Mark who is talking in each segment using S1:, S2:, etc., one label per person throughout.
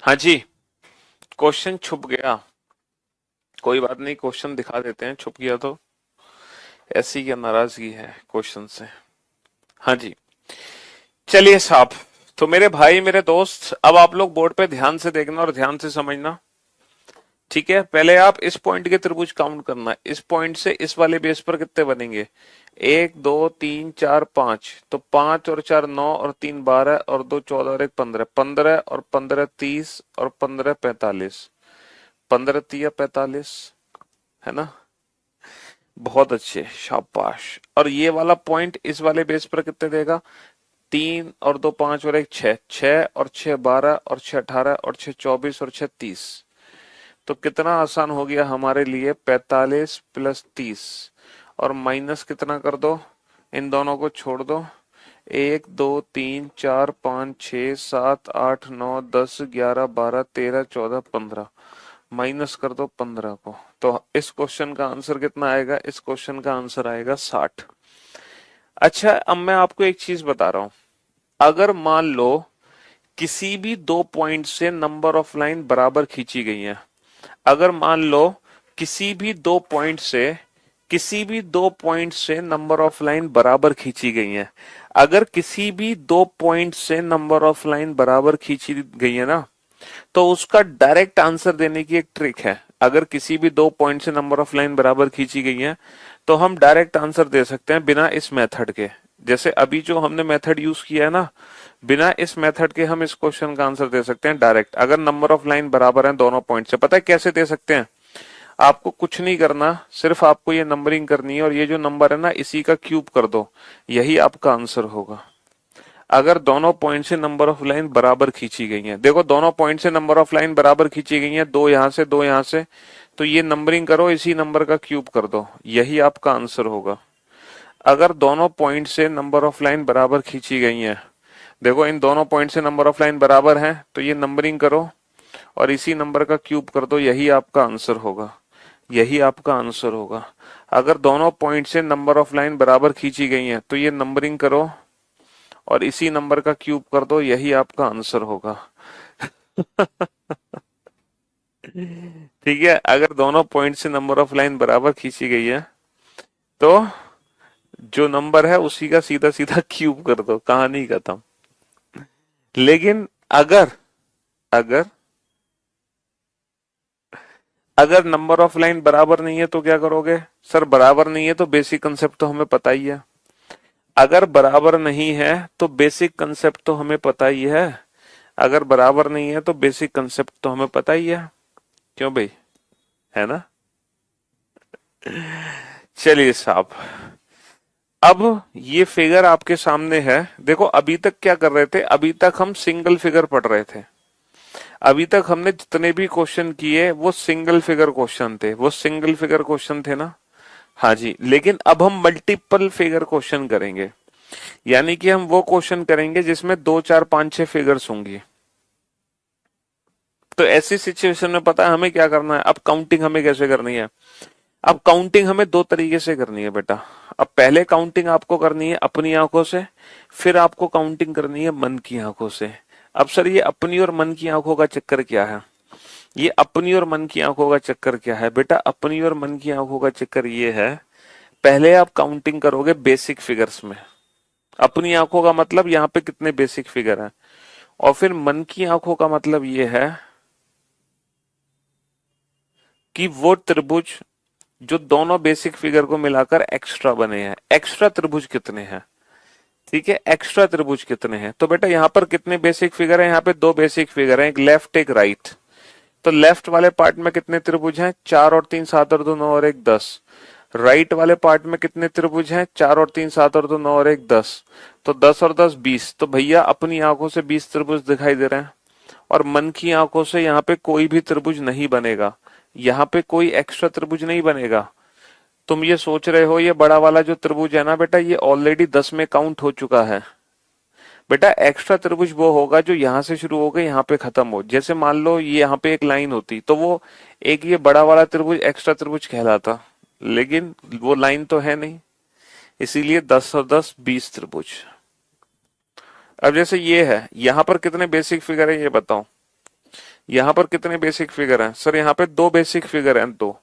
S1: हाँ जी। क्वेश्चन छुप गया। कोई बात नहीं, क्वेश्चन दिखा देते हैं, छुप गया तो। ऐसी क्या नाराजगी है क्वेश्चन से। हाँ जी। चलिए साहब। तो मेरे भाई मेरे दोस्त, अब आप लोग बोर्ड पे ध्यान से देखना और ध्यान से समझना। ठीक है, पहले आप इस पॉइंट के त्रिभुज काउंट करना। इस पॉइंट से इस वाले बेस पर कितने बनेंगे? एक, दो, तीन, चार, पांच। तो पांच और चार नौ और तीन 12 और दो 14 और एक 15। 15 और 15 30 और 15 45। 15 तिया 45। है ना? बहुत अच्छे, शाबाश। और ये वाला पॉइंट इस वाले बेस पर कितने देगा? तीन और दो 5 और एक 6। 6 और 6 12 और 6 18 और 6 24 और 6 30। तो कितना आसान हो गया हमारे लिए? 45 प्लस 30। और माइनस कितना कर दो? इन दोनों को छोड़ दो। एक, दो, तीन, चार, पाँच, छः, सात, आठ, नौ, 10, 11, 12, 13, 14, 15। माइनस कर दो 15 को। तो इस क्वेश्चन का आंसर कितना आएगा? इस क्वेश्चन का आंसर आएगा 60। अच्छा, अब मैं आपको एक चीज बता रहा हूं। अगर मान लो किसी भी दो पॉइंट से नंबर ऑफ लाइन बराबर खींची गई है। अगर मान लो किसी भी दो पॉइंट से किसी भी दो पॉइंट से नंबर ऑफ लाइन बराबर खींची गई है। अगर किसी भी दो पॉइंट से नंबर ऑफ लाइन बराबर खींची गई है ना, तो उसका डायरेक्ट आंसर देने की एक ट्रिक है। अगर किसी भी दो पॉइंट से नंबर ऑफ लाइन बराबर खींची गई है, तो हम डायरेक्ट आंसर दे सकते हैं बिना इस मेथड के। जैसे अभी जो हमने मेथड यूज किया है ना, बिना इस मेथड के हम इस क्वेश्चन का आंसर दे सकते हैं डायरेक्ट। अगर नंबर ऑफ लाइन बराबर है दोनों पॉइंट से, पता है कैसे दे सकते हैं? आपको कुछ नहीं करना, सिर्फ आपको ये नंबरिंग करनी है और ये जो नंबर है ना, इसी का क्यूब कर दो। यही आपका आंसर होगा। अगर दोनों पॉइंट से नंबर ऑफ लाइन बराबर खींची गई है, देखो दोनों पॉइंट से नंबर ऑफ लाइन बराबर खींची गई है, दो यहां से दो यहां से। तो ये नंबरिंग करो, इसी नंबर का क्यूब कर दो, यही आपका आंसर होगा। अगर दोनों पॉइंट से नंबर ऑफ लाइन बराबर खींची गई है, देखो इन दोनों पॉइंट से नंबर ऑफ लाइन बराबर है, तो ये नंबरिंग करो और इसी नंबर का क्यूब कर दो, यही आपका आंसर होगा। यही आपका आंसर होगा। अगर दोनों पॉइंट से नंबर ऑफ लाइन बराबर खींची गई है, तो ये नंबरिंग करो और इसी नंबर का क्यूब कर दो, यही आपका आंसर होगा। ठीक है, अगर दोनों पॉइंट से नंबर ऑफ लाइन बराबर खींची गई है, तो जो नंबर है उसी का सीधा सीधा क्यूब कर दो, कहानी खत्म। लेकिन अगर अगर अगर नंबर ऑफ लाइन बराबर नहीं है तो क्या करोगे? सर बराबर नहीं है तो बेसिक कंसेप्ट तो हमें पता ही है। अगर बराबर नहीं है तो बेसिक कंसेप्ट तो हमें पता ही है। अगर बराबर नहीं है तो बेसिक कंसेप्ट तो हमें पता ही है। क्यों भाई? है ना? चलिए साहब। अब ये फिगर आपके सामने है। देखो अभी तक क्या कर रहे थे? अभी तक हम सिंगल फिगर पढ़ रहे थे। अभी तक हमने जितने भी क्वेश्चन किए वो सिंगल फिगर क्वेश्चन थे, वो सिंगल फिगर क्वेश्चन थे ना। हाँ जी, लेकिन अब हम मल्टीपल फिगर क्वेश्चन करेंगे। यानी कि हम वो क्वेश्चन करेंगे जिसमें दो चार पांच छह फिगर्स होंगी। तो ऐसी सिचुएशन में पता है हमें क्या करना है? अब काउंटिंग हमें कैसे करनी है? अब काउंटिंग हमें दो तरीके से करनी है बेटा। अब पहले काउंटिंग आपको करनी है अपनी आंखों से, फिर आपको काउंटिंग करनी है मन की आंखों से। अब सर ये अपनी और मन की आंखों का चक्कर क्या है? ये अपनी और मन की आंखों का चक्कर क्या है बेटा? अपनी और मन की आंखों का चक्कर ये है, पहले आप काउंटिंग करोगे बेसिक फिगर्स में। अपनी आंखों का मतलब यहाँ पे कितने बेसिक फिगर हैं। और फिर मन की आंखों का मतलब ये है कि वो त्रिभुज जो दोनों बेसिक फिगर को मिलाकर एक्स्ट्रा बने हैं, एक्स्ट्रा त्रिभुज कितने हैं। ठीक है, एक्स्ट्रा त्रिभुज कितने हैं। तो बेटा यहाँ पर कितने बेसिक फिगर हैं? यहाँ पे दो बेसिक फिगर हैं, एक लेफ्ट एक राइट। तो लेफ्ट वाले पार्ट में कितने त्रिभुज हैं? चार और तीन सात और दो नौ और एक 10। राइट वाले पार्ट में कितने त्रिभुज हैं? चार और तीन सात और दो नौ और एक 10। तो 10 और 10 20। तो भैया अपनी आंखों से 20 त्रिभुज दिखाई दे रहे हैं। और मन की आंखों से यहाँ पे कोई भी त्रिभुज नहीं बनेगा। यहाँ पे कोई एक्स्ट्रा त्रिभुज नहीं बनेगा। तुम ये सोच रहे हो ये बड़ा वाला जो त्रिभुज है ना बेटा, ये ऑलरेडी 10 में काउंट हो चुका है। बेटा एक्स्ट्रा त्रिभुज वो होगा जो यहां से शुरू होकर यहाँ पे खत्म हो। जैसे मान लो ये यहाँ पे एक लाइन होती तो वो एक ये बड़ा वाला त्रिभुज एक्स्ट्रा त्रिभुज कहलाता। लेकिन वो लाइन तो है नहीं, इसीलिए 10 और 10 20 त्रिभुज। अब जैसे ये है, यहां पर कितने बेसिक फिगर है ये बताओ। यहाँ पर कितने बेसिक फिगर हैं सर? यहाँ पे दो बेसिक फिगर हैं, दो,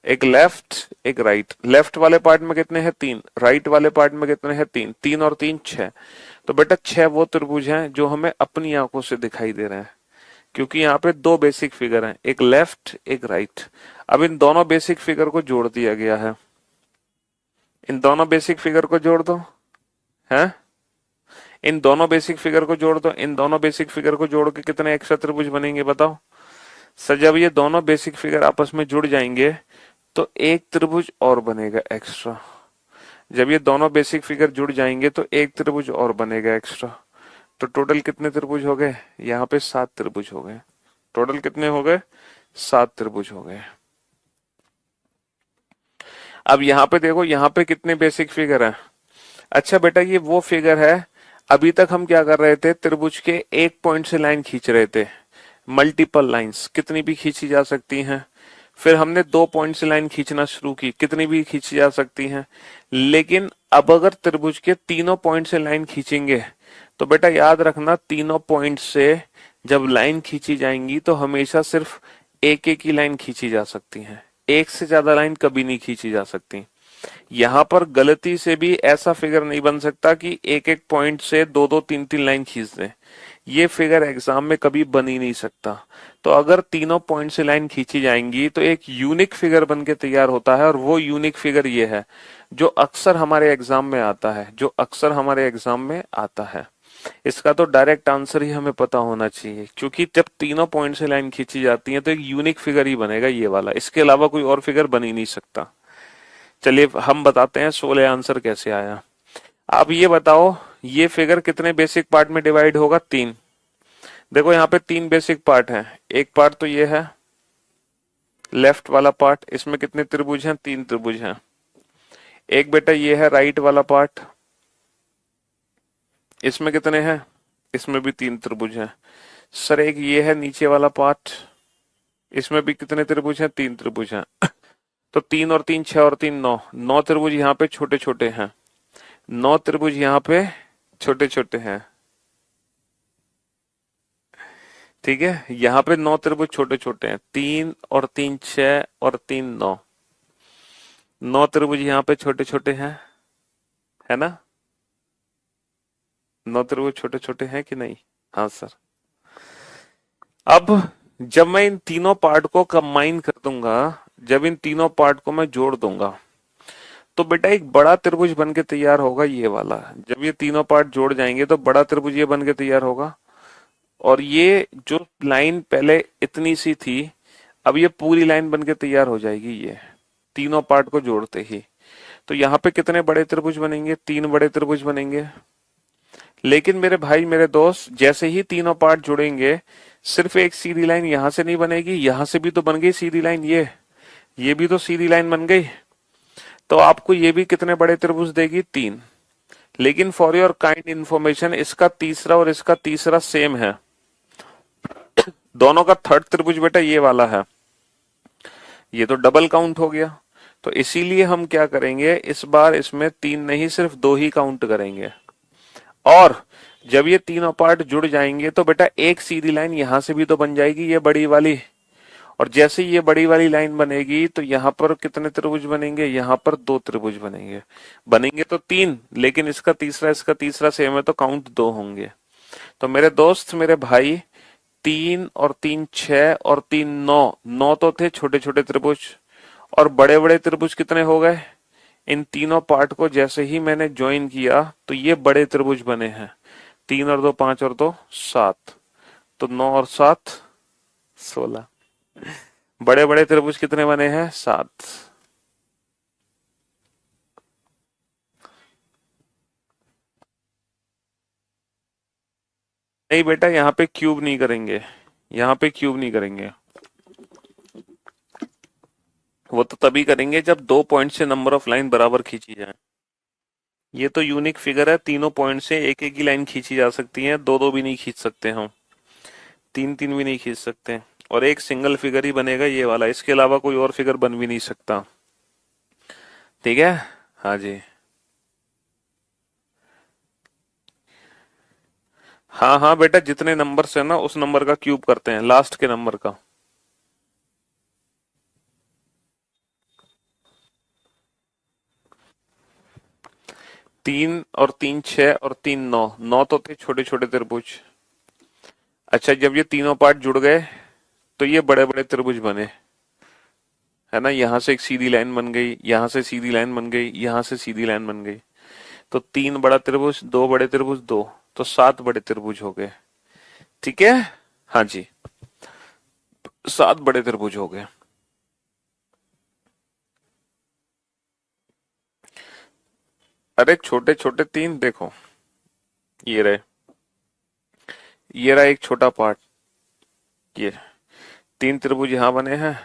S1: एक लेफ्ट एक राइट। लेफ्ट वाले पार्ट में कितने हैं? तीन। राइट वाले पार्ट में कितने हैं? तीन। तीन और तीन छह। तो बेटा छह वो त्रिभुज हैं जो हमें अपनी आंखों से दिखाई दे रहे हैं, क्योंकि यहाँ पे दो बेसिक फिगर हैं, एक लेफ्ट एक राइट। अब इन दोनों बेसिक फिगर को जोड़ दिया गया है, इन दोनों बेसिक फिगर को जोड़ दो, है इन दोनों बेसिक फिगर को जोड़ दो। इन दोनों बेसिक फिगर को जोड़ के कितने एक्स्ट्रा त्रिभुज बनेंगे बताओ सर? जब ये दोनों बेसिक फिगर आपस में जुड़ जाएंगे तो एक त्रिभुज और बनेगा एक्स्ट्रा। जब ये दोनों बेसिक फिगर जुड़ जाएंगे तो एक त्रिभुज और बनेगा एक्स्ट्रा। तो टोटल कितने त्रिभुज हो गए? यहाँ पे 7 त्रिभुज हो गए। टोटल कितने हो गए? 7 त्रिभुज हो गए। अब यहाँ पे देखो, यहाँ पे कितने बेसिक फिगर हैं? अच्छा बेटा, ये वो फिगर है, अभी तक हम क्या कर रहे थे? त्रिभुज के एक पॉइंट से लाइन खींच रहे थे। मल्टीपल लाइंस कितनी भी खींची जा सकती हैं। फिर हमने दो पॉइंट से लाइन खींचना शुरू की, कितनी भी खींची जा सकती हैं। लेकिन अब अगर त्रिभुज के तीनों पॉइंट से लाइन खींचेंगे तो बेटा याद रखना, तीनों पॉइंट से जब लाइन खींची जाएंगी तो हमेशा सिर्फ एक एक ही लाइन खींची जा सकती है, एक से ज्यादा लाइन कभी नहीं खींची जा सकती। यहाँ पर गलती से भी ऐसा फिगर नहीं बन सकता कि एक एक पॉइंट से दो दो तीन तीन लाइन खींच दें। ये फिगर एग्जाम में कभी बन ही नहीं सकता। तो अगर तीनों पॉइंट से लाइन खींची जाएंगी तो एक यूनिक फिगर बन के तैयार होता है, और वो यूनिक फिगर ये है जो अक्सर हमारे एग्जाम में आता है, जो अक्सर हमारे एग्जाम में आता है। इसका तो डायरेक्ट आंसर ही हमें पता होना चाहिए, क्योंकि जब तीनों पॉइंट से लाइन खींची जाती है तो एक यूनिक फिगर ही बनेगा ये वाला, इसके अलावा कोई और फिगर बन ही नहीं सकता। चलिए हम बताते हैं 16 आंसर कैसे आया। आप ये बताओ, ये फिगर कितने बेसिक पार्ट में डिवाइड होगा? तीन। देखो यहाँ पे तीन बेसिक पार्ट हैं। एक पार्ट तो ये है लेफ्ट वाला पार्ट, इसमें कितने त्रिभुज हैं? तीन त्रिभुज हैं। एक बेटा ये है राइट वाला पार्ट, इसमें कितने हैं? इसमें भी तीन त्रिभुज हैं। सर एक ये है नीचे वाला पार्ट, इसमें भी कितने त्रिभुज हैं? तीन त्रिभुज हैं। तो तीन और तीन छह और तीन नौ, नौ त्रिभुज यहाँ पे छोटे छोटे हैं, नौ त्रिभुज यहाँ पे छोटे छोटे हैं। ठीक है, यहाँ पे नौ त्रिभुज छोटे छोटे हैं, तीन और तीन छह और तीन नौ, नौ त्रिभुज यहाँ पे छोटे छोटे हैं, है ना? नौ त्रिभुज छोटे छोटे हैं कि नहीं? हाँ सर। अब जब मैं इन तीनों पार्ट को कंबाइन कर दूंगा, जब इन तीनों पार्ट को मैं जोड़ दूंगा तो बेटा एक बड़ा त्रिभुज बन के तैयार होगा ये वाला। जब ये तीनों पार्ट जोड़ जाएंगे तो बड़ा त्रिभुज ये बन के तैयार होगा। और ये जो लाइन पहले इतनी सी थी, अब ये पूरी लाइन बन के तैयार हो जाएगी ये तीनों पार्ट को जोड़ते ही। तो यहाँ पे कितने बड़े त्रिभुज बनेंगे? तीन बड़े त्रिभुज बनेंगे। लेकिन मेरे भाई मेरे दोस्त, जैसे ही तीनों पार्ट जुड़ेंगे सिर्फ एक सीधी लाइन यहां से नहीं बनेगी, यहां से भी तो बन गई सीधी लाइन, ये भी तो सीधी लाइन बन गई। तो आपको ये भी कितने बड़े त्रिभुज देगी? तीन। लेकिन फॉर योर काइंड इंफॉर्मेशन, इसका तीसरा और इसका तीसरा सेम है। दोनों का थर्ड त्रिभुज बेटा ये वाला है, ये तो डबल काउंट हो गया। तो इसीलिए हम क्या करेंगे, इस बार इसमें तीन नहीं सिर्फ दो ही काउंट करेंगे। और जब ये तीनों पार्ट जुड़ जाएंगे तो बेटा एक सीधी लाइन यहां से भी तो बन जाएगी, ये बड़ी वाली। और जैसे ये बड़ी वाली लाइन बनेगी तो यहाँ पर कितने त्रिभुज बनेंगे? यहाँ पर दो त्रिभुज बनेंगे। बनेंगे तो तीन, लेकिन इसका तीसरा सेम है तो काउंट दो होंगे। तो मेरे दोस्त मेरे भाई, तीन और तीन छह और तीन नौ, नौ तो थे छोटे छोटे त्रिभुज, और बड़े बड़े त्रिभुज कितने हो गए? इन तीनों पार्ट को जैसे ही मैंने ज्वाइन किया तो ये बड़े त्रिभुज बने हैं। तीन और दो पांच और दो सात, तो नौ और सात 16। बड़े बड़े त्रिभुज कितने बने हैं? सात। नहीं बेटा, यहाँ पे क्यूब नहीं करेंगे, यहाँ पे क्यूब नहीं करेंगे। वो तो तभी करेंगे जब दो पॉइंट से नंबर ऑफ लाइन बराबर खींची जाए। ये तो यूनिक फिगर है, तीनों पॉइंट से एक एक ही लाइन खींची जा सकती है, दो दो भी नहीं खींच सकते हम, तीन तीन भी नहीं खींच सकते। और एक सिंगल फिगर ही बनेगा ये वाला, इसके अलावा कोई और फिगर बन भी नहीं सकता। ठीक है, हाँ जी। हाँ हाँ बेटा, जितने नंबर से ना उस नंबर का क्यूब करते हैं, लास्ट के नंबर का। 3 और 3 6 और 3 9, 9 तो थे छोटे छोटे त्रिभुज। अच्छा, जब ये तीनों पार्ट जुड़ गए तो ये बड़े बड़े त्रिभुज बने, है ना। यहां से एक सीधी लाइन बन गई, यहां से सीधी लाइन बन गई, यहां से सीधी लाइन बन गई। तो 3 बड़ा त्रिभुज, 2 बड़े त्रिभुज, 2, तो 7 बड़े त्रिभुज हो गए। ठीक है। हाँ जी, 7 बड़े त्रिभुज हो गए। अरे छोटे छोटे तीन देखो, ये रहे, ये रहा एक छोटा पार्ट, ये 3 त्रिभुज यहां बने हैं,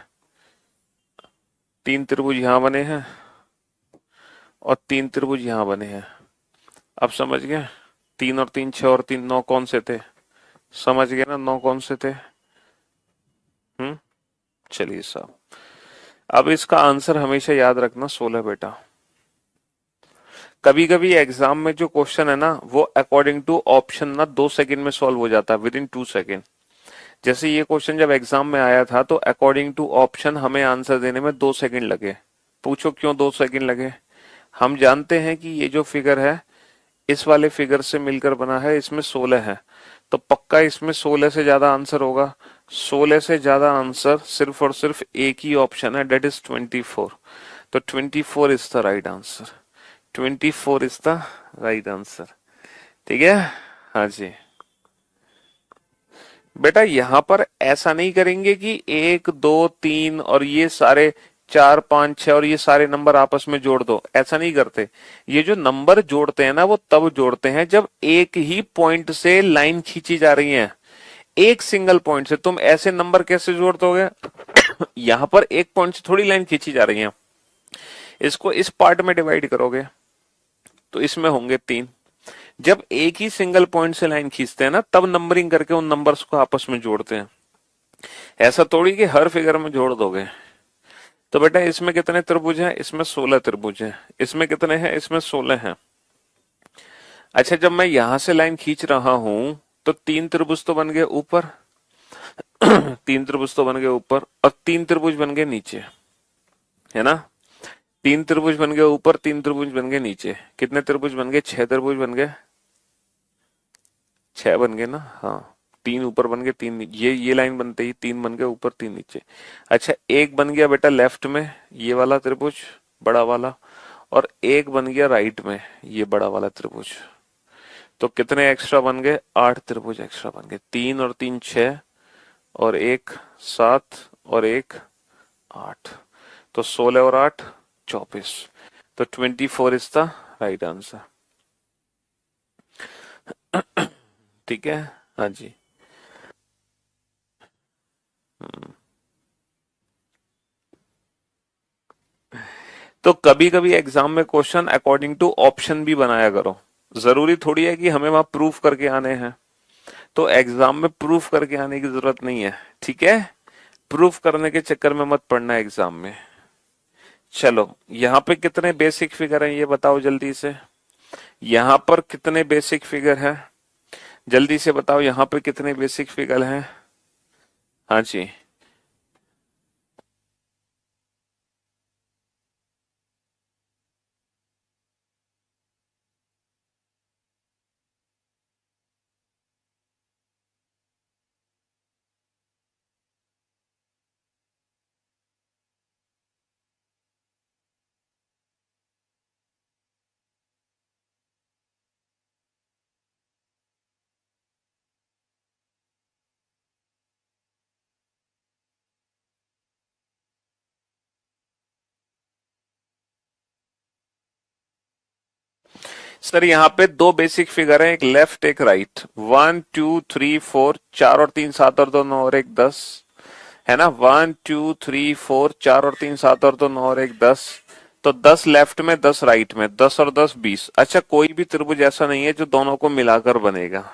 S1: 3 त्रिभुज यहां बने हैं, और 3 त्रिभुज यहां बने हैं। अब समझ गए? 3 और 3 6 और 3 9 कौन से थे? समझ गए ना 9 कौन से थे? हम्म। चलिए साहब, अब इसका आंसर हमेशा याद रखना 16 बेटा। कभी कभी एग्जाम में जो क्वेश्चन है ना वो अकॉर्डिंग टू ऑप्शन ना 2 सेकंड में सॉल्व हो जाता है, विद इन 2 सेकंड। जैसे ये क्वेश्चन जब एग्जाम में आया था तो अकॉर्डिंग टू ऑप्शन हमें आंसर देने में 2 सेकंड लगे। पूछो क्यों 2 सेकंड लगे? हम जानते हैं कि ये जो फिगर है इस वाले फिगर से मिलकर बना है, इसमें 16 है, तो पक्का इसमें 16 से ज्यादा आंसर होगा। 16 से ज्यादा आंसर सिर्फ और सिर्फ एक ही ऑप्शन है, डेट इज 24। तो 24 is the right answer. 24 is the right answer. ठीक है। हाँ जी बेटा, यहां पर ऐसा नहीं करेंगे कि 1 2 3 और ये सारे 4 5 6 और ये सारे नंबर आपस में जोड़ दो, ऐसा नहीं करते। ये जो नंबर जोड़ते हैं ना वो तब जोड़ते हैं जब एक ही पॉइंट से लाइन खींची जा रही है, एक सिंगल पॉइंट से। तुम ऐसे नंबर कैसे जोड़ दोगे? यहां पर एक पॉइंट से थोड़ी लाइन खींची जा रही है, इसको इस पार्ट में डिवाइड करोगे तो इसमें होंगे 3। जब एक ही सिंगल पॉइंट से लाइन खींचते हैं ना तब नंबरिंग करके उन नंबर्स को आपस में जोड़ते हैं, ऐसा थोड़ी कि हर फिगर में जोड़ दोगे। तो बेटा इसमें कितने त्रिभुज हैं? इसमें 16 त्रिभुज हैं। इसमें कितने हैं? इसमें 16 हैं। अच्छा, जब मैं यहां से लाइन खींच रहा हूं तो 3 त्रिभुज तो बन गए ऊपर, 3 त्रिभुज तो बन गए ऊपर, और 3 त्रिभुज बन गए नीचे, है ना। 3 त्रिभुज बन गए ऊपर, 3 त्रिभुज बन गए नीचे। कितने त्रिभुज बन गए? 6 त्रिभुज बन गए। 6 बन गए ना, हाँ। 3 ऊपर बन गए, 3 ये लाइन बनते ही 3 बन गए ऊपर, 3 नीचे। अच्छा, एक बन गया बेटा लेफ्ट में, ये वाला त्रिभुज बड़ा वाला, और एक बन गया राइट में, ये बड़ा वाला त्रिभुज। तो कितने एक्स्ट्रा बन गए? 8 त्रिभुज एक्स्ट्रा बन गए। 3 और 3 6, और एक 7, और एक 8। तो 16 और 8 24। तो 24 इज द राइट आंसर। ठीक है। हाँ जी। हम्म। तो कभी कभी एग्जाम में क्वेश्चन अकॉर्डिंग टू ऑप्शन भी बनाया करो। जरूरी थोड़ी है कि हमें वहां प्रूफ करके आने हैं, तो एग्जाम में प्रूफ करके आने की जरूरत नहीं है। ठीक है, प्रूफ करने के चक्कर में मत पड़ना एग्जाम में। चलो, यहाँ पे कितने बेसिक फिगर हैं ये बताओ जल्दी से। यहाँ पर कितने बेसिक फिगर हैं? जल्दी से बताओ, यहाँ पे कितने बेसिक फिगर हैं? हाँ जी। सर यहाँ पे दो बेसिक फिगर है, एक लेफ्ट एक राइट। 1 2 3 4, 4 और 3 7 और 2 9 और एक 10, है ना। 1 2 3 4, 4 और 3 7 और 2 9 और एक 10। तो 10 लेफ्ट में, 10 राइट में, 10 और 10 20। अच्छा, कोई भी त्रिभुज ऐसा नहीं है जो दोनों को मिलाकर बनेगा।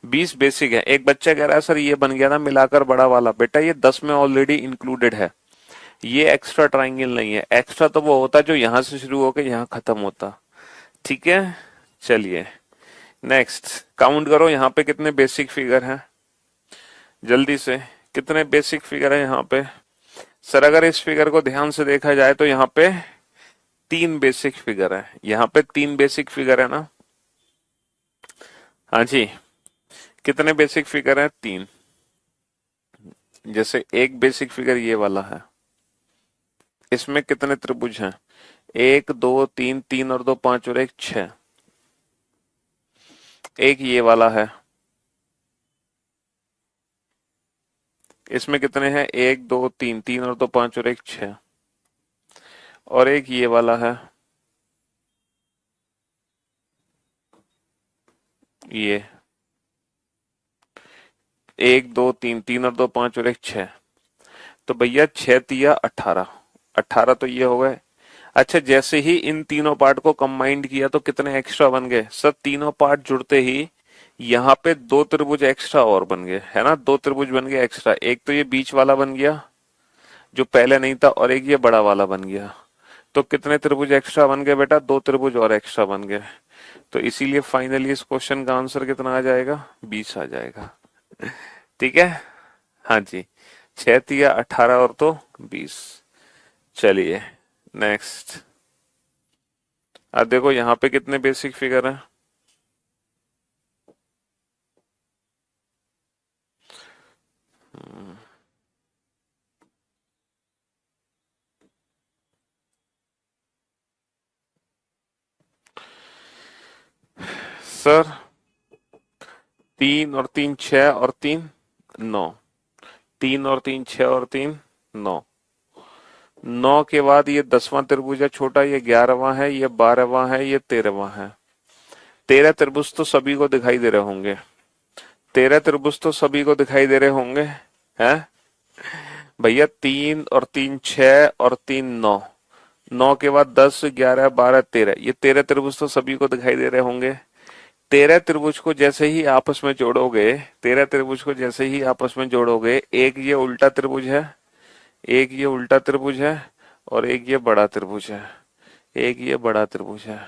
S1: 20 बेसिक है। एक बच्चा कह रहा है सर ये बन गया ना मिलाकर बड़ा वाला, बेटा ये 10 में ऑलरेडी इंक्लूडेड है, ये एक्स्ट्रा ट्राइंगल नहीं है। एक्स्ट्रा तो वो होता जो यहां से शुरू होकर यहां खत्म होता। ठीक है। चलिए, नेक्स्ट काउंट करो यहाँ पे कितने बेसिक फिगर हैं, जल्दी से कितने बेसिक फिगर है यहाँ पे। सर अगर इस फिगर को ध्यान से देखा जाए तो यहाँ पे 3 बेसिक फिगर है, यहाँ पे 3 बेसिक फिगर है ना। हाँ जी, कितने बेसिक फिगर है? 3। जैसे एक बेसिक फिगर ये वाला है, इसमें कितने त्रिभुज हैं? 1 2 3, 3 और 2 5 और 1 6। एक ये वाला है, इसमें कितने हैं? 1 2 3, 3 और 2 5 और 1 6। और एक ये वाला है, ये 1 2 3, 3 और 2 5 और 1 6। तो भैया 6 तिया 18, 18 तो ये हो गए। अच्छा जैसे ही इन तीनों पार्ट को कंबाइंड किया तो कितने एक्स्ट्रा बन गए? सब तीनों पार्ट जुड़ते ही यहाँ पे 2 त्रिभुज एक्स्ट्रा और बन गए, है ना। 2 त्रिभुज बन गए एक्स्ट्रा, एक तो ये बीच वाला बन गया जो पहले नहीं था, और एक ये बड़ा वाला बन गया। तो कितने त्रिभुज एक्स्ट्रा बन गए बेटा? 2 त्रिभुज और एक्स्ट्रा बन गए। तो इसीलिए फाइनली इस क्वेश्चन का आंसर कितना आ जाएगा? 20 आ जाएगा। ठीक है, हाँ जी, 6 तिया 18 और तो 20। चलिए नेक्स्ट। अब देखो यहाँ पे कितने बेसिक फिगर हैं। सर 3 और 3 6 और 3 9, 3 और 3 6 और 3 9। 9 के बाद ये 10वां त्रिभुज है छोटा, ये 11वां है, ये 12वां है, ये 13वां है। 13 त्रिभुज तो सभी को दिखाई दे रहे होंगे, 13 त्रिभुज तो सभी को दिखाई दे रहे होंगे, हैं भैया? 3 और 3 6 और 3 9, 9 के बाद 10 11 12 13, ये 13 त्रिभुज तो सभी को दिखाई दे रहे होंगे। 13 त्रिभुज को जैसे ही आपस में जोड़ोगे, 13 त्रिभुज को जैसे ही आपस में जोड़ोगे, एक ये उल्टा त्रिभुज है, एक ये उल्टा त्रिभुज है, और एक ये बड़ा त्रिभुज है, एक ये बड़ा त्रिभुज है।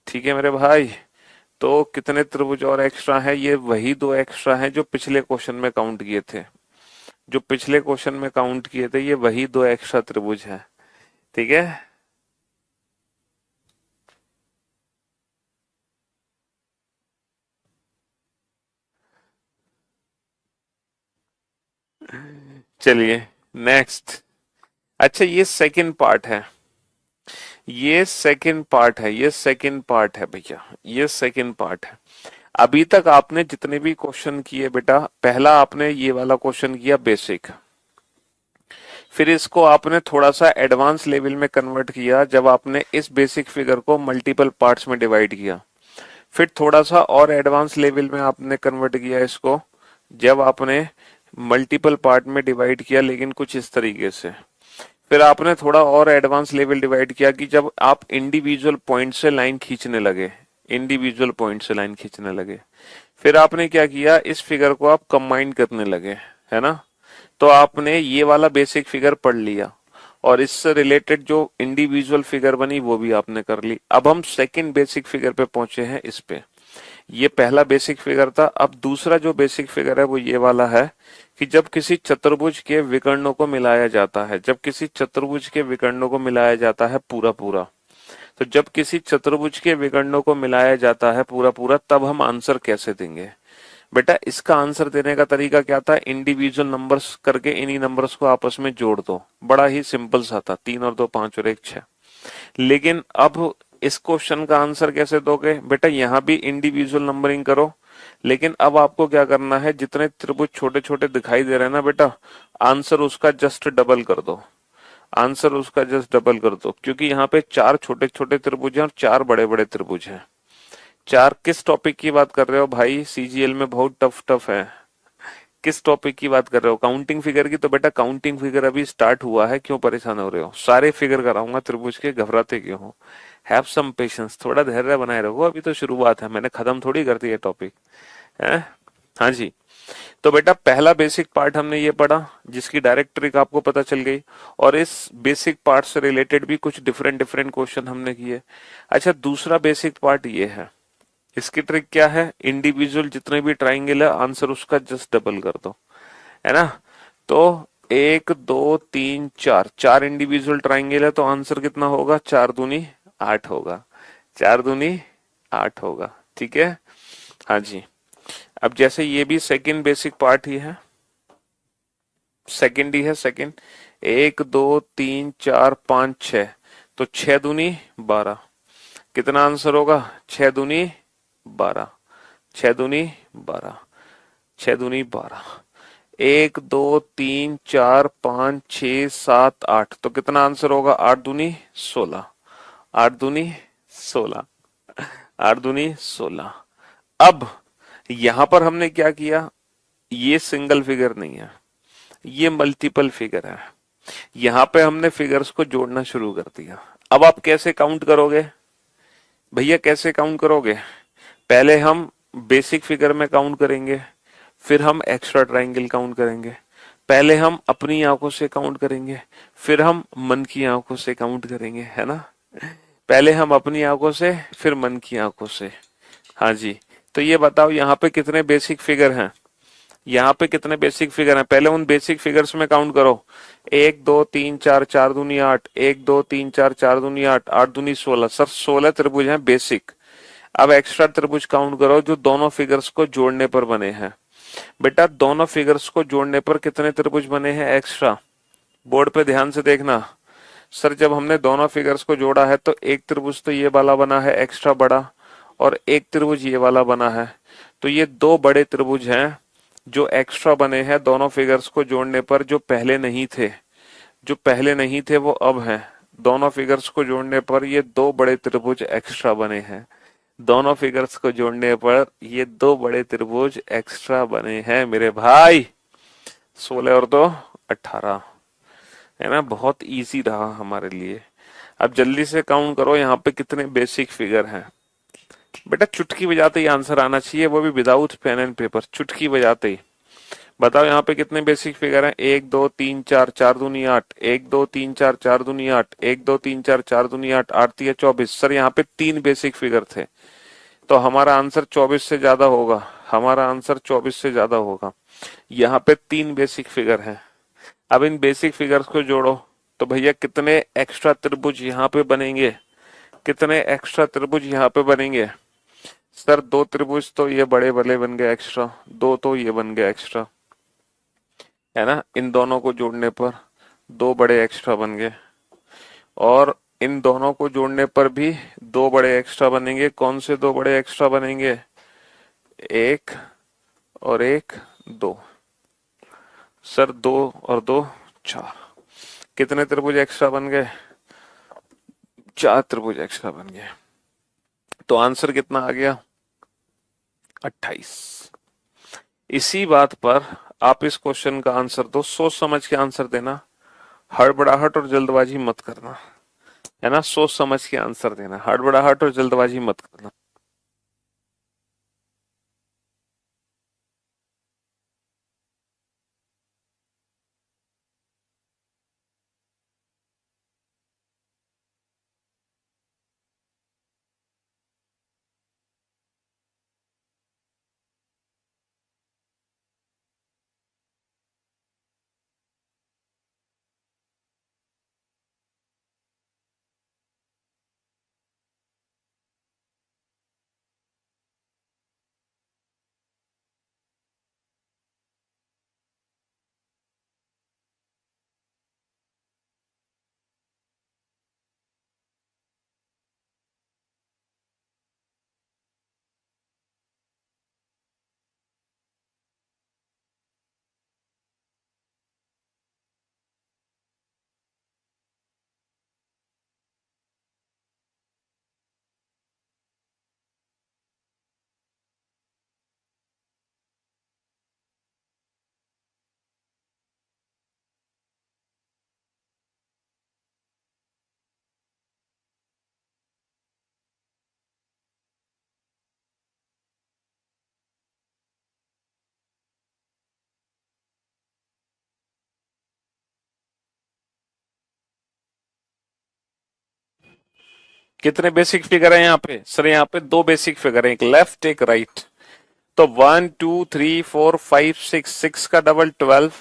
S1: ठीक है मेरे भाई, तो कितने त्रिभुज और एक्स्ट्रा है? ये वही 2 एक्स्ट्रा हैं जो पिछले क्वेश्चन में काउंट किए थे, जो पिछले क्वेश्चन में काउंट किए थे, ये वही 2 एक्स्ट्रा त्रिभुज है। ठीक है, चलिए नेक्स्ट। अच्छा ये सेकंड पार्ट है, ये सेकंड पार्ट है, ये सेकंड पार्ट है भैया, ये सेकंड पार्ट है। अभी तक आपने जितने भी क्वेश्चन किए बेटा, पहला आपने ये वाला क्वेश्चन किया बेसिक, फिर इसको आपने थोड़ा सा एडवांस लेवल में कन्वर्ट किया जब आपने इस बेसिक फिगर को मल्टीपल पार्ट्स में डिवाइड किया। फिर थोड़ा सा और एडवांस लेवल में आपने कन्वर्ट किया इसको जब आपने मल्टीपल पार्ट में डिवाइड किया, लेकिन कुछ इस तरीके से। फिर आपने थोड़ा और एडवांस लेवल डिवाइड किया कि जब आप इंडिविजुअल पॉइंट से लाइन खींचने लगे, इंडिविजुअल पॉइंट से लाइन खींचने लगे। फिर आपने क्या किया, इस फिगर को आप कंबाइन करने लगे, है ना। तो आपने ये वाला बेसिक फिगर पढ़ लिया, और इससे रिलेटेड जो इंडिविजुअल फिगर बनी वो भी आपने कर ली। अब हम सेकंड बेसिक फिगर पे पहुंचे हैं, इस पे। ये पहला बेसिक फिगर था, अब दूसरा जो बेसिक फिगर है वो ये वाला है कि जब किसी चतुर्भुज के विकर्णों को मिलाया जाता है, जब किसी चतुर्भुज के विकर्णों को मिलाया जाता है पूरा पूरा, तो जब किसी चतुर्भुज के विकर्णों को मिलाया जाता है पूरा पूरा, तब हम आंसर कैसे देंगे? बेटा इसका आंसर देने का तरीका क्या था? इंडिविजुअल नंबर्स करके इन्हीं नंबर्स को आपस में जोड़ दो, बड़ा ही सिंपल सा था, 3 और 2 5 और 1 6। लेकिन अब इस क्वेश्चन का आंसर कैसे दोगे? बेटा यहाँ भी इंडिविजुअल नंबरिंग करो, लेकिन अब आपको क्या करना है, जितने त्रिभुज छोटे छोटे दिखाई दे रहे हैं ना बेटा, आंसर उसका जस्ट डबल कर दो, आंसर उसका जस्ट डबल कर दो, क्योंकि यहाँ पे 4 छोटे छोटे त्रिभुज हैं और 4 बड़े बड़े त्रिभुज हैं। 4 किस टॉपिक की बात कर रहे हो भाई? सीजीएल में बहुत टफ टफ है। किस टॉपिक की बात कर रहे हो? काउंटिंग फिगर की? तो बेटा काउंटिंग फिगर अभी स्टार्ट हुआ है, क्यों परेशान हो रहे हो? सारे फिगर कराऊंगा त्रिभुज के, घबराते क्यों हो? हैव सम पेशेंस, थोड़ा धैर्य बनाए रखो, अभी तो शुरुआत है, मैंने खत्म थोड़ी कर दिया टॉपिक है। हाँ जी, तो बेटा पहला बेसिक पार्ट हमने ये पढ़ा जिसकी डायरेक्ट ट्रिक आपको पता चल गई, और इस बेसिक पार्ट से रिलेटेड भी कुछ डिफरेंट डिफरेंट क्वेश्चन हमने किए। अच्छा दूसरा बेसिक पार्ट ये है, इसकी ट्रिक क्या है, इंडिविजुअल जितने भी ट्राइंगल है आंसर उसका जस्ट डबल कर दो, है ना। तो 1 2 3 4, 4 इंडिविजुअल ट्राइंगल है तो आंसर कितना होगा, 4 दूनी 8 होगा, 4 दूनी 8 होगा, ठीक है। हाँ जी। अब जैसे ये भी सेकंड बेसिक पार्ट ही है, सेकंड ही है, सेकंड। 1 2 3 4 5 6, तो 6 दूनी 12, कितना आंसर होगा, 6 दूनी 12, 6 दूनी 12, 6 दूनी 12। 1 2 3 4 5 6 7 8, तो कितना आंसर होगा, 8 दूनी 16, 8 दूनी 16, 8 दूनी 16। अब यहां पर हमने क्या किया, ये सिंगल फिगर नहीं है, ये मल्टीपल फिगर है। यहां पे हमने फिगर्स को जोड़ना शुरू कर दिया। अब आप कैसे काउंट करोगे भैया, कैसे काउंट करोगे, पहले हम बेसिक फिगर में काउंट करेंगे, फिर हम एक्स्ट्रा ट्रायंगल काउंट करेंगे, पहले हम अपनी आंखों से काउंट करेंगे, फिर हम मन की आंखों से काउंट करेंगे, है ना। पहले हम अपनी आंखों से, फिर मन की आंखों से। हाँ जी। तो ये बताओ यहाँ पे कितने बेसिक फिगर हैं, यहाँ पे कितने बेसिक फिगर हैं, पहले उन बेसिक फिगर्स में काउंट करो। 1 2 3 4, 4 दूनी 8, 1 2 3 4, 4 दूनी 8, 8 दूनी 16, सर 16 त्रिभुज हैं बेसिक। अब एक्स्ट्रा त्रिभुज काउंट करो जो दोनों फिगर्स को जोड़ने पर बने हैं। बेटा दोनों फिगर्स को जोड़ने पर कितने त्रिभुज बने हैं एक्स्ट्रा, बोर्ड पे ध्यान से देखना। सर जब हमने दोनों फिगर्स को जोड़ा है तो एक त्रिभुज तो ये वाला बना है एक्स्ट्रा बड़ा, और एक त्रिभुज ये वाला बना है। तो ये दो बड़े त्रिभुज हैं जो एक्स्ट्रा बने हैं दोनों फिगर्स को जोड़ने पर, जो पहले नहीं थे, जो पहले नहीं थे वो अब हैं। दोनों फिगर्स को जोड़ने पर ये दो बड़े त्रिभुज एक्स्ट्रा बने हैं, दोनों फिगर्स को जोड़ने पर ये दो बड़े त्रिभुज एक्स्ट्रा बने हैं मेरे भाई। 16 और 2 18, है ना, बहुत इजी रहा हमारे लिए। अब जल्दी से काउंट करो यहाँ पे कितने बेसिक फिगर हैं। बेटा चुटकी बजाते ही आंसर आना चाहिए, वो भी विदाउट पेन एंड पेपर, चुटकी बजाते ही। बताओ यहाँ पे कितने बेसिक फिगर हैं, 1 2 3 4, 4 दूनी 8, 1 2 3 4, 4 दूनी 8, 1 2 3 4, 4 दूनी 8, 8 3 24। सर यहाँ पे 3 बेसिक फिगर थे, तो हमारा आंसर 24 से ज्यादा होगा, हमारा आंसर 24 से ज्यादा होगा। यहाँ पे 3 बेसिक फिगर हैं। अब इन बेसिक फिगर्स को जोड़ो तो भैया कितने एक्स्ट्रा त्रिभुज यहाँ पे बनेंगे, कितने एक्स्ट्रा त्रिभुज यहाँ पे बनेंगे। सर 2 त्रिभुज तो ये बड़े बड़े बन गए एक्स्ट्रा, दो तो ये बन गए एक्स्ट्रा, है ना। इन दोनों को जोड़ने पर दो बड़े एक्स्ट्रा बन गए, और इन दोनों को जोड़ने पर भी दो बड़े एक्स्ट्रा बनेंगे। कौन से दो बड़े एक्स्ट्रा बनेंगे, एक और एक, दो। सर 2 और 2 4, कितने त्रिभुज एक्स्ट्रा बन गए, 4 त्रिभुज एक्स्ट्रा बन गए। तो आंसर कितना आ गया, 28। इसी बात पर आप इस क्वेश्चन का आंसर दो, सोच समझ के आंसर देना, हड़बड़ाहट और जल्दबाजी मत करना, है ना। सोच समझ के आंसर देना, हड़बड़ाहट और जल्दबाजी मत करना। कितने बेसिक फिगर है यहाँ पे सर? यहाँ पे दो बेसिक फिगर है, एक लेफ्ट एक राइट। तो 1 2 3 4 5 6, 6 का डबल 12,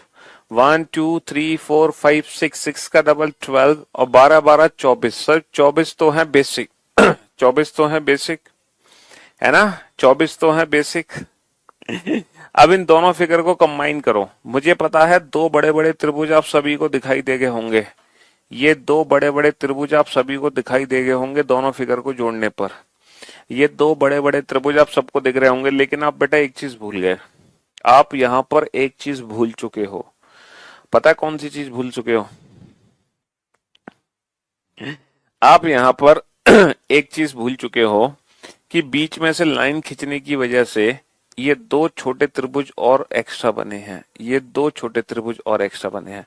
S1: 1 2 3 4 5 6, 6 का डबल 12 और 12 12 24। सर 24 तो है बेसिक 24 तो है बेसिक, है ना? 24 तो है बेसिक। अब इन दोनों फिगर को कंबाइन करो। मुझे पता है दो बड़े बड़े त्रिभुज आप सभी को दिखाई दे गए होंगे। ये दो बड़े बड़े त्रिभुज आप सभी को दिखाई दे गए होंगे दोनों फिगर को जोड़ने पर। ये दो बड़े बड़े त्रिभुज आप सबको दिख रहे होंगे, लेकिन आप बेटा एक चीज भूल गए। आप यहाँ पर एक चीज भूल चुके हो। पता है कौन सी चीज भूल चुके हो? आप यहाँ पर एक चीज भूल चुके हो कि बीच में से लाइन खींचने की वजह से ये दो छोटे त्रिभुज और एक्स्ट्रा बने हैं। ये दो छोटे त्रिभुज और एक्स्ट्रा बने हैं।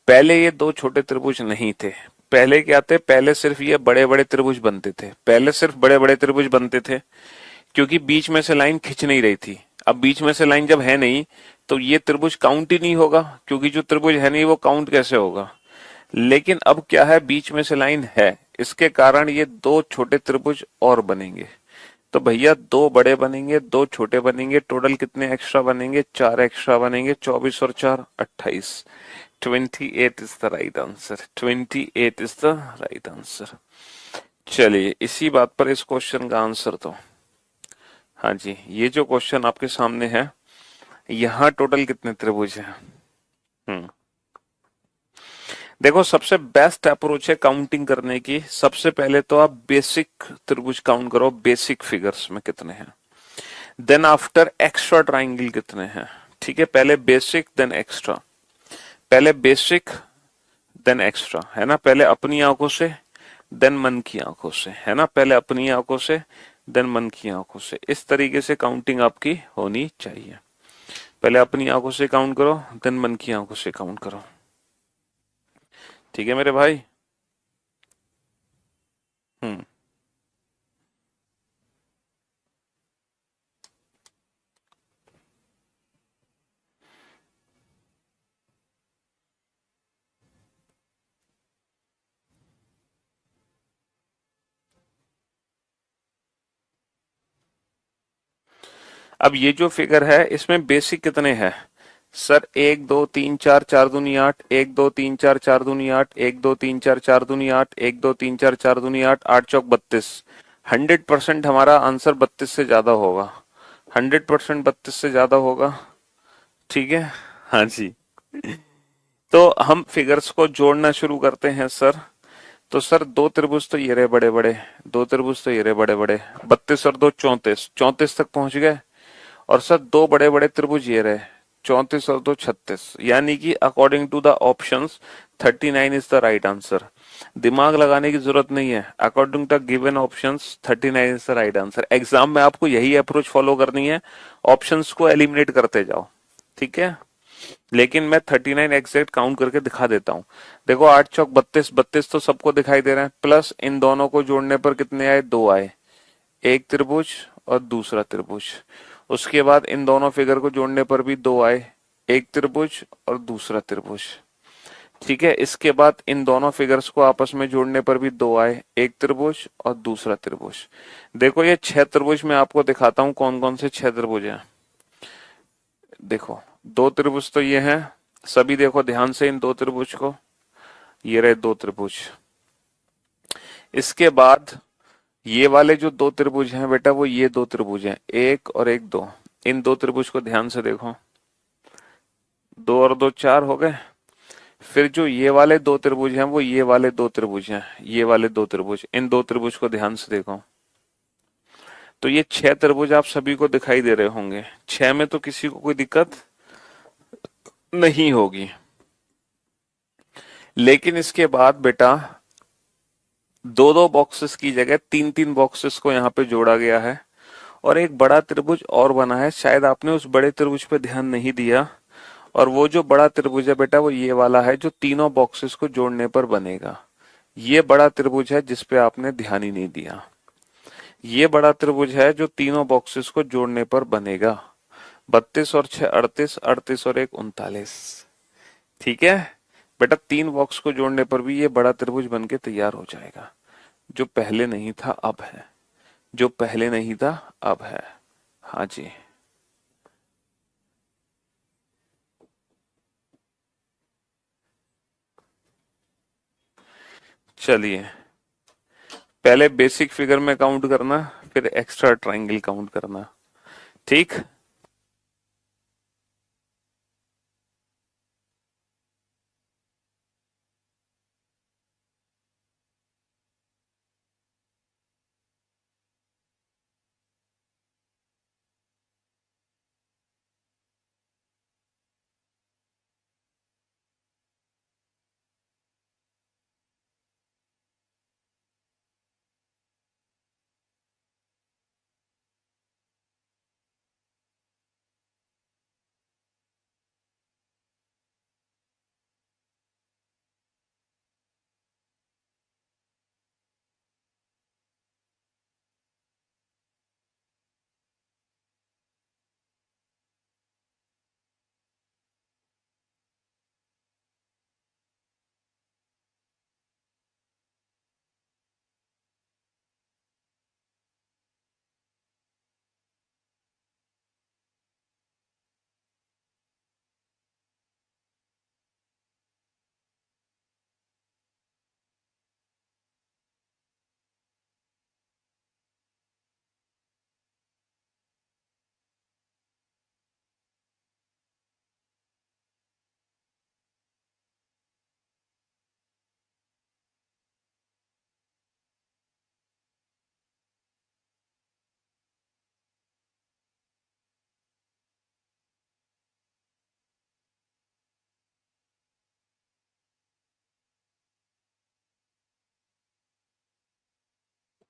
S1: पहले ये दो छोटे त्रिभुज नहीं थे। पहले क्या थे? पहले सिर्फ ये बड़े बड़े त्रिभुज बनते थे। पहले सिर्फ बड़े बड़े त्रिभुज बनते थे क्योंकि बीच में से लाइन खिंच नहीं रही थी। अब बीच में से लाइन जब है नहीं तो ये त्रिभुज काउंट ही नहीं होगा, क्योंकि जो त्रिभुज है नहीं वो काउंट कैसे होगा? लेकिन अब क्या है, बीच में से लाइन है, इसके कारण ये दो छोटे त्रिभुज और बनेंगे। तो भैया दो बड़े बनेंगे दो छोटे बनेंगे, टोटल कितने एक्स्ट्रा बनेंगे? चार एक्स्ट्रा बनेंगे। 24 और 4 28। 28 is the right answer. 28 is the right answer. चलिए इसी बात पर इस क्वेश्चन का आंसर तो, हाँ जी, ये जो क्वेश्चन आपके सामने है, यहाँ टोटल कितने त्रिभुज हैं? हम्म देखो सबसे बेस्ट अप्रोच है काउंटिंग करने की। सबसे पहले तो आप बेसिक त्रिभुज काउंट करो, बेसिक फिगर्स में कितने हैं। देन आफ्टर एक्स्ट्रा ट्राइंगल कितने हैं। ठीक है, पहले बेसिक देन एक्स्ट्रा, पहले बेसिक देन एक्स्ट्रा, है ना? पहले अपनी आंखों से देन मन की आंखों से, है ना? पहले अपनी आंखों से देन मन की आंखों से। इस तरीके से काउंटिंग आपकी होनी चाहिए। पहले अपनी आंखों से काउंट करो देन मन की आंखों से काउंट करो। ठीक है मेरे भाई? हम्म अब ये जो फिगर है इसमें बेसिक कितने हैं? सर 1 2 3 4 4 दूनी 8, 1 2 3 4 4 दूनी 8, 1 2 3 4 4 दूनी 8, 1 2 3 4 4 दूनी 8, 8 चौक 32। 100% हमारा आंसर 32 से ज्यादा होगा। 100% 32 से ज्यादा होगा। ठीक है, हाँ जी। तो हम फिगर्स को जोड़ना शुरू करते हैं सर। तो सर दो त्रिभुज तो ये रहे बड़े बड़े, दो त्रिभुज तो ये रहे बड़े बड़े, 32 और 2 34, 34 तक पहुंच गए। और सर दो बड़े बड़े त्रिभुज ये रहे, 34 और 2 36, यानी कि according to the options 39 is the right answer. दिमाग लगाने की जरूरत नहीं है, according to given options 39 is the right answer. Exam में आपको यही अप्रोच फॉलो करनी है, ऑप्शंस को एलिमिनेट करते जाओ। ठीक है, लेकिन मैं 39 एग्जैक्ट काउंट करके दिखा देता हूँ। देखो 8 चौक 32, 32 तो सबको दिखाई दे रहा है, प्लस इन दोनों को जोड़ने पर कितने आए? दो आए, एक त्रिभुज और दूसरा त्रिभुज। उसके बाद इन दोनों फिगर को जोड़ने पर भी दो आए, एक त्रिभुज और दूसरा त्रिभुज। ठीक है, इसके बाद इन दोनों फिगर्स को आपस में जोड़ने पर भी दो आए, एक त्रिभुज और दूसरा त्रिभुज। देखो ये 6 त्रिभुज मैं आपको दिखाता हूँ कौन कौन से 6 त्रिभुज हैं। देखो दो त्रिभुज तो ये हैं, सभी देखो ध्यान से इन दो त्रिभुज को, ये रहे दो त्रिभुज। इसके बाद ये वाले जो दो त्रिभुज हैं बेटा, वो ये दो त्रिभुज हैं, एक और एक दो। इन दो त्रिभुज को ध्यान से देखो, 2 और 2 4 हो गए। फिर जो ये वाले दो त्रिभुज हैं वो ये वाले दो त्रिभुज हैं, ये वाले दो त्रिभुज, इन दो त्रिभुज को ध्यान से देखो। तो ये 6 त्रिभुज आप सभी को दिखाई दे रहे होंगे। 6 में तो किसी को कोई दिक्कत नहीं होगी। लेकिन इसके बाद बेटा दो दो बॉक्सेस की जगह तीन तीन बॉक्सेस को यहाँ पे जोड़ा गया है, और एक बड़ा त्रिभुज और बना है। शायद आपने उस बड़े त्रिभुज पे ध्यान नहीं दिया, और वो जो बड़ा त्रिभुज है बेटा वो ये वाला है जो तीनों बॉक्सेस को जोड़ने पर बनेगा। ये बड़ा त्रिभुज है जिसपे आपने ध्यान ही नहीं दिया। ये बड़ा त्रिभुज है जो तीनों बॉक्सेस को जोड़ने पर बनेगा। 32 और 6 38, 38 और 1 39। ठीक है बेटा, तीन बॉक्स को जोड़ने पर भी ये बड़ा त्रिभुज बनके तैयार हो जाएगा। जो पहले नहीं था अब है, जो पहले नहीं था अब है। हाँ जी। चलिए, पहले बेसिक फिगर में काउंट करना, फिर एक्स्ट्रा ट्रायंगल काउंट करना। ठीक।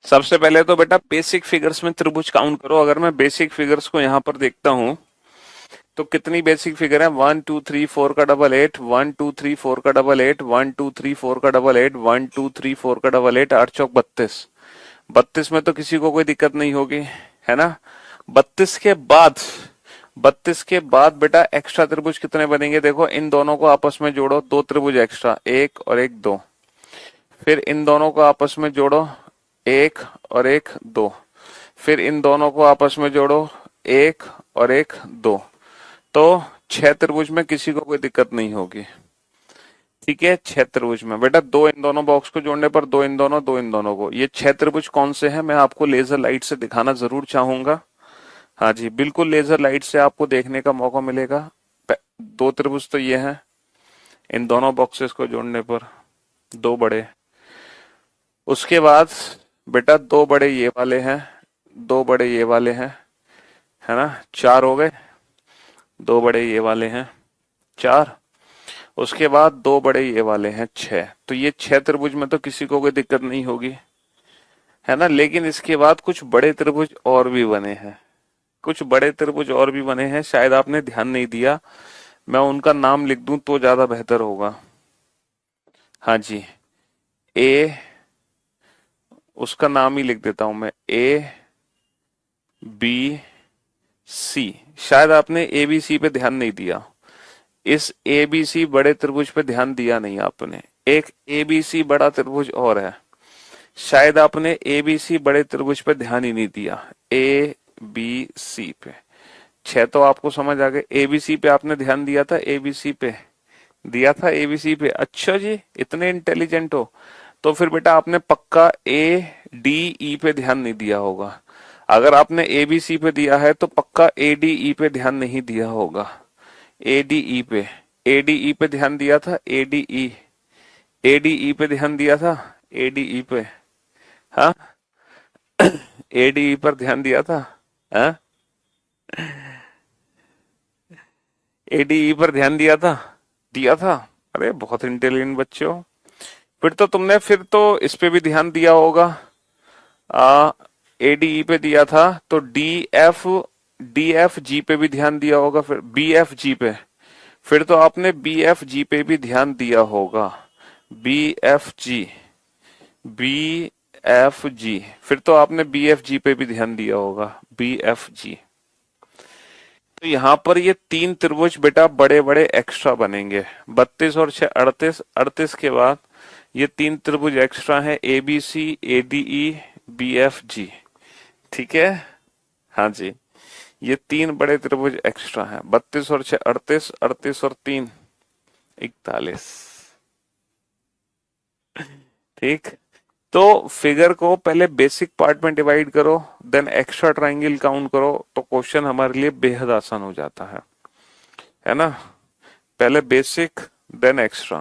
S1: सबसे पहले तो बेटा बेसिक फिगर्स में त्रिभुज काउंट करो। अगर मैं बेसिक फिगर्स को यहाँ पर देखता हूँ तो कितनी बेसिक फिगर है? 1 2 3 4 का डबल 8, 1 2 3 4 का डबल 8, 1 2 3 4 का डबल 8, 1 2 3 4 का डबल 8, 8 चौक 32। 32 में तो किसी को कोई दिक्कत नहीं होगी, है ना? 32 के बाद, 32 के बाद बेटा एक्स्ट्रा त्रिभुज कितने बनेंगे? देखो, इन दोनों को आपस में जोड़ो, दो त्रिभुज एक्स्ट्रा, एक और एक, दो। फिर इन दोनों को आपस में जोड़ो, एक और एक, दो। फिर इन दोनों को आपस में जोड़ो, एक और एक, दो। तो 6 त्रिभुज में किसी को कोई दिक्कत नहीं होगी। ठीक है, 6 त्रिभुज में बेटा दो इन दोनों बॉक्स को जोड़ने पर, दो इन दोनों, दो इन दोनों को, ये 6 त्रिभुज कौन से हैं मैं आपको लेजर लाइट से दिखाना जरूर चाहूंगा। हाँ जी, बिल्कुल लेजर लाइट से आपको देखने का मौका मिलेगा। 2 त्रिभुज तो ये हैं, इन दोनों बॉक्सेस को जोड़ने पर दो बड़े। उसके बाद बेटा दो बड़े ये वाले हैं, दो बड़े ये वाले हैं, है ना? 4 हो गए। दो बड़े ये वाले हैं, 4। उसके बाद दो बड़े ये वाले हैं, 6। तो ये 6 त्रिभुज में तो किसी को कोई दिक्कत नहीं होगी, है ना? लेकिन इसके बाद कुछ बड़े त्रिभुज और भी बने हैं, कुछ बड़े त्रिभुज और भी बने हैं, शायद आपने ध्यान नहीं दिया। मैं उनका नाम लिख दूं तो ज्यादा बेहतर होगा। हाँ जी, ए, उसका नाम ही लिख देता हूं मैं, ABC। शायद आपने ABC पे ध्यान नहीं दिया, इस ABC बड़े त्रिभुज पे ध्यान दिया नहीं आपने। एक ABC बड़ा त्रिभुज और है, शायद आपने ABC बड़े त्रिभुज पे ध्यान ही नहीं दिया। ABC पे 6 तो आपको समझ आ गए। ABC पे आपने ध्यान दिया था? ABC पे दिया था? ABC पे, अच्छा जी, इतने इंटेलिजेंट हो। तो फिर बेटा आपने पक्का ADE पे ध्यान नहीं दिया होगा। अगर आपने ABC पे दिया है तो पक्का ADE पे ध्यान नहीं दिया होगा। ADE पे, ADE पे ध्यान दिया था? ADE, ADE पे ध्यान दिया था? ADE पे, हाँ, ADE पर ध्यान दिया था? हाँ, ADE पर ध्यान दिया था? दिया था? अरे बहुत इंटेलिजेंट बच्चे हो। फिर तो तुमने फिर तो इस पे भी ध्यान दिया होगा। आ ADE पे दिया था तो DFG पे भी ध्यान दिया होगा, फिर BFG पे, फिर तो आपने BFG पे भी ध्यान दिया होगा। BFG, BFG, फिर तो आपने BFG पे भी ध्यान दिया होगा, BFG। तो यहाँ पर ये 3 त्रिभुज बेटा बड़े बड़े एक्स्ट्रा बनेंगे। 32 और 6 38, 38 के बाद ये 3 त्रिभुज एक्स्ट्रा है, A B C, A D E, B F G. ठीक है। हाँ जी, ये 3 बड़े त्रिभुज एक्स्ट्रा हैं। 32 और 6 38, 38 और 3 41। ठीक। तो फिगर को पहले बेसिक पार्ट में डिवाइड करो, देन एक्स्ट्रा ट्राइंगल काउंट करो, तो क्वेश्चन हमारे लिए बेहद आसान हो जाता है ना। पहले बेसिक देन एक्स्ट्रा,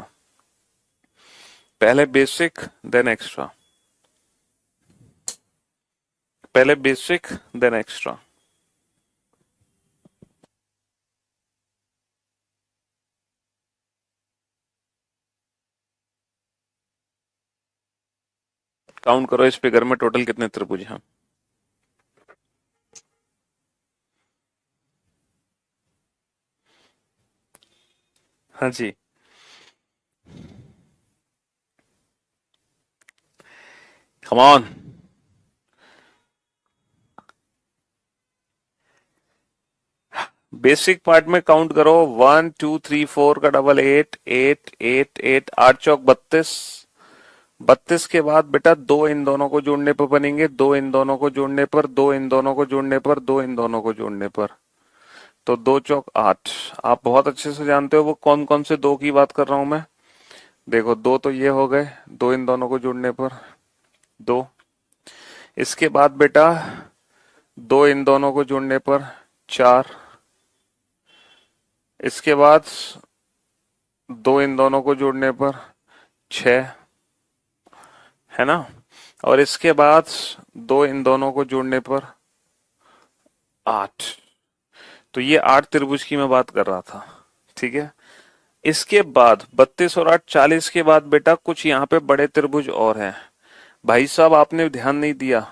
S1: पहले बेसिक देन एक्स्ट्रा, पहले बेसिक देन एक्स्ट्रा। काउंट करो इस फिगर में टोटल कितने त्रिभुज हैं। हाँ जी, कम ऑन। बेसिक पार्ट में काउंट करो, 1 2 3 4 का डबल 8 8 8 8, 8 चौक 32। 32 के बाद बेटा 2 इन दोनों को जोड़ने पर बनेंगे, 2 इन दोनों को जोड़ने पर, 2 इन दोनों को जोड़ने पर, 2 इन दोनों को जोड़ने पर, तो 2 चौक 8। आप बहुत अच्छे से जानते हो वो कौन कौन से 2 की बात कर रहा हूं मैं। देखो 2 तो ये हो गए, 2 इन दोनों को जोड़ने पर 2। इसके बाद बेटा 2 इन दोनों को जोड़ने पर 4। इसके बाद 2 इन दोनों को जोड़ने पर 6, है ना। और इसके बाद 2 इन दोनों को जोड़ने पर 8। तो ये 8 त्रिभुज की मैं बात कर रहा था। ठीक है। इसके बाद 32 और 8 40 के बाद बेटा कुछ यहाँ पे बड़े त्रिभुज और हैं। भाई साहब आपने ध्यान नहीं दिया,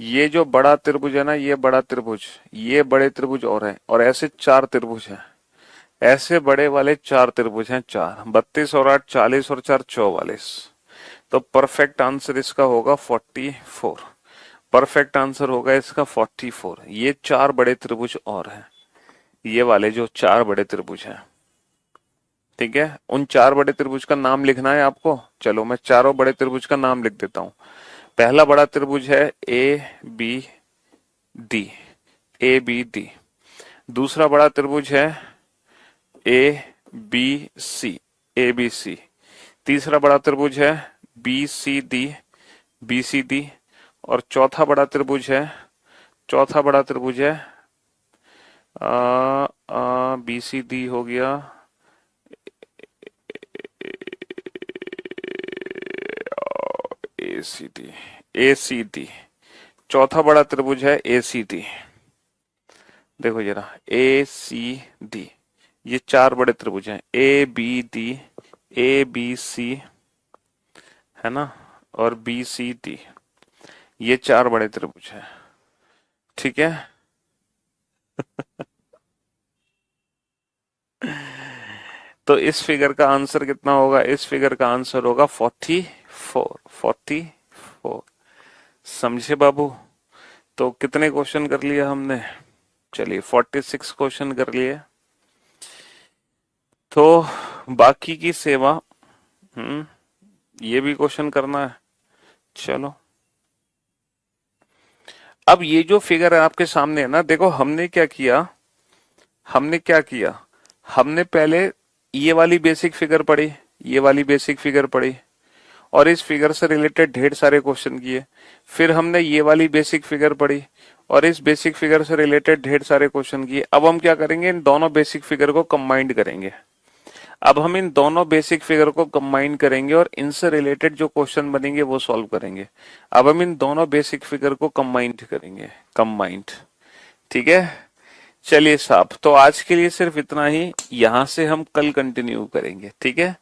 S1: ये जो बड़ा त्रिभुज है ना, ये बड़ा त्रिभुज, ये बड़े त्रिभुज और हैं, और ऐसे 4 त्रिभुज हैं। ऐसे बड़े वाले 4 त्रिभुज हैं, 4। 32 और 8 40 और 4 44। तो परफेक्ट आंसर इसका होगा 44। परफेक्ट आंसर होगा इसका 44। ये 4 बड़े त्रिभुज और हैं, ये वाले जो 4 बड़े त्रिभुज हैं। ठीक है। उन 4 बड़े त्रिभुज का नाम लिखना है आपको। चलो मैं चारों बड़े त्रिभुज का नाम लिख देता हूं। पहला बड़ा त्रिभुज है A B D, A B D. दूसरा बड़ा त्रिभुज है A B C, A B सी। तीसरा बड़ा त्रिभुज है B C D, B C D. और चौथा बड़ा त्रिभुज है, चौथा बड़ा त्रिभुज है बी सी डी हो गया, ए सी डी, ए सी डी। चौथा बड़ा त्रिभुज है ए सी डी। देखो जरा, ए सी डी, ये 4 बड़े त्रिभुज हैं, A B D, A B C, है ना, और बी सी डी। ये 4 बड़े त्रिभुज हैं। ठीक है। तो इस फिगर का आंसर कितना होगा? इस फिगर का आंसर होगा 44। 44। समझे बाबू? तो कितने क्वेश्चन कर लिए हमने? चलिए 46 क्वेश्चन कर लिए। तो बाकी की सेवा, ये भी क्वेश्चन करना है। चलो, अब ये जो फिगर है आपके सामने है ना, देखो हमने क्या किया, हमने क्या किया, हमने पहले ये वाली बेसिक फिगर पढ़ी, ये वाली बेसिक फिगर पढ़ी, और इस फिगर से रिलेटेड ढेर सारे क्वेश्चन किए। फिर हमने ये वाली बेसिक फिगर पढ़ी, और इस बेसिक फिगर से रिलेटेड ढेर सारे क्वेश्चन किए। अब हम क्या करेंगे, इन दोनों बेसिक फिगर को कंबाइंड करेंगे। अब हम इन दोनों बेसिक फिगर को कंबाइन करेंगे और इनसे रिलेटेड जो क्वेश्चन बनेंगे वो सॉल्व करेंगे। अब हम इन दोनों बेसिक फिगर को कंबाइंड करेंगे, कंबाइंड। ठीक है। चलिए साहब, तो आज के लिए सिर्फ इतना ही, यहां से हम कल कंटिन्यू करेंगे। ठीक है।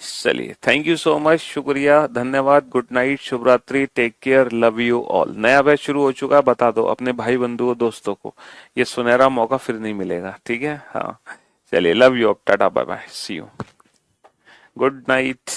S1: चलिए, थैंक यू सो मच, शुक्रिया, धन्यवाद, गुड नाइट, शुभ रात्रि, take care, love you all. नया बैच शुरू हो चुका है, बता दो अपने भाई बंधुओं दोस्तों को, ये सुनहरा मौका फिर नहीं मिलेगा। ठीक है। हाँ, चलिए, love you, tata, bye bye, see you, good night.